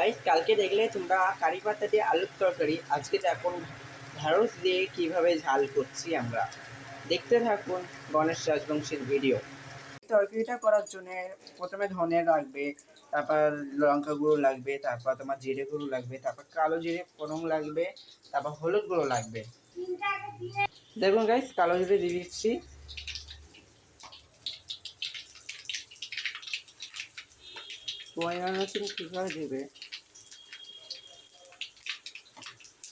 Guys, কালকে দেখলে তোমরা কারি পাতা দিয়ে আলুর তরকারি, আজকে এখন ঢ্যাঁড়স দিয়ে কিভাবে ঝাল করছি আমরা। দেখতে থাকুন গণেশ রাজবংশীর ভিডিও। তরকারিটা করার জন্য প্রথমে ধনে লাগবে, তারপর লঙ্কা গুঁড়ো লাগবে, তারপর তোমার জিরে গুঁড়ো লাগবে, তারপর কালো জিরে ফোড়ন লাগবে, তারপর হলুদ গুঁড়ো লাগবে। দেখুন গাইস, কালো জিরে দিয়ে দিচ্ছি। পরিমাণ মতন কিভাবে দেবে,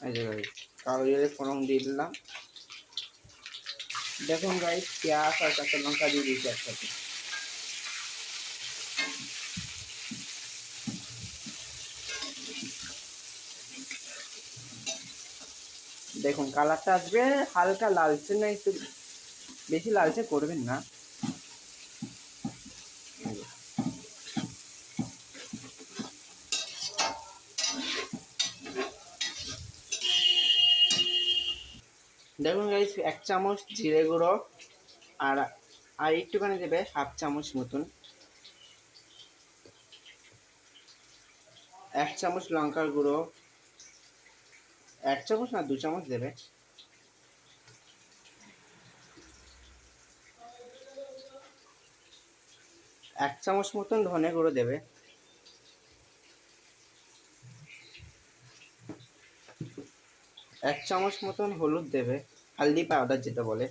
এই যে গাইস কালো জিরে ফোড়ন দিয়ে দিলাম। দেখুন গাইস, পেঁয়াজ আর কাঁচা লঙ্কা দিয়ে দিয়েছি একসাথে। দেখুন কালারটা আসবে হালকা লালচে, না একটু বেশি লালচে করবেন না। দেখুন গাইস, 1 চামচ জিরে গুঁড়ো আর আর একটুখানি দেবে, 1/2 চামচ মতন। 1 চামচ লঙ্কার গুঁড়ো, 1 চামচ না 2 চামচ দেবে। 1 চামচ মতন ধনে গুঁড়ো দেবে। 1 চামচ মতন হলুদ দেবে, হলদি পাউডার যেটা বলে।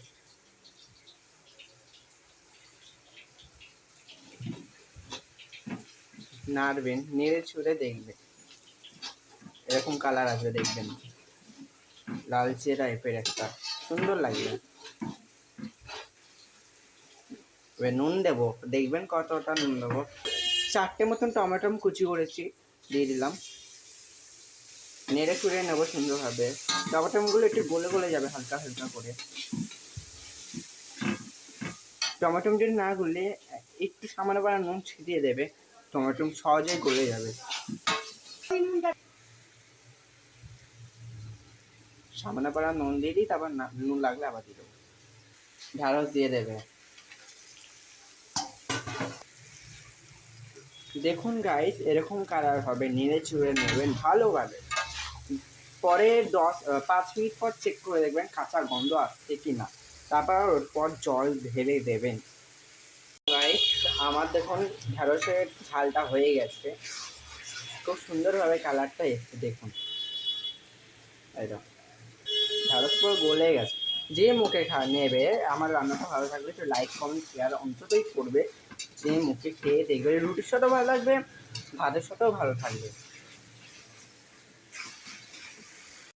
নাড়বেন, নেড়ে ছুঁড়ে দেখবে এরকম কালার আসবে, দেখবেন লালচে টাইপের একটা সুন্দর লাগবে। এবার নুন দেবো, দেখবেন কতটা নুন দেবো। 4টে মতন টমেটো কুচি করেছি, দিয়ে দিলাম। নেড়ে ছুড়ে নেবো সুন্দরভাবে। টমেটোগুলো একটু গলে গলে যাবে হালকা হালকা করে। টমেটো যদি না গলে একটু সামান্য করে নুন ছিটিয়ে দেবে, টমেটো সহজেই গলে যাবে। সামান্য করে নুন দিয়ে দিই, তারপর নুন লাগলে আবার দিয়ে দেবো। ঢ্যাঁড়স দিয়ে দেবে। দেখুন গাইস, এরকম কালার হবে, নেড়ে চুড়ে নেবেন ভালোভাবে। পরে 5 মিনিট পর চেক করে দেখবেন কাঁচা গন্ধ আসছে কি না, তারপর ওর পর জল ঢেলে দেবেন। গাইস, আমার দেখুন ঢ্যাঁড়সের ঝালটা হয়ে গেছে, খুব সুন্দরভাবে কালারটা এসছে। দেখুন একদম ঢ্যাঁড়স পুরো গলে গেছে। যে মুখে নেবে, আমার রান্নাটা ভালো থাকলে একটু লাইক কমেন্ট শেয়ার অন্ততই করবে। যে মুখে খেয়ে দেখবে রুটির সাথেও ভালো লাগবে, ভাতের সাথেও ভালো থাকবে।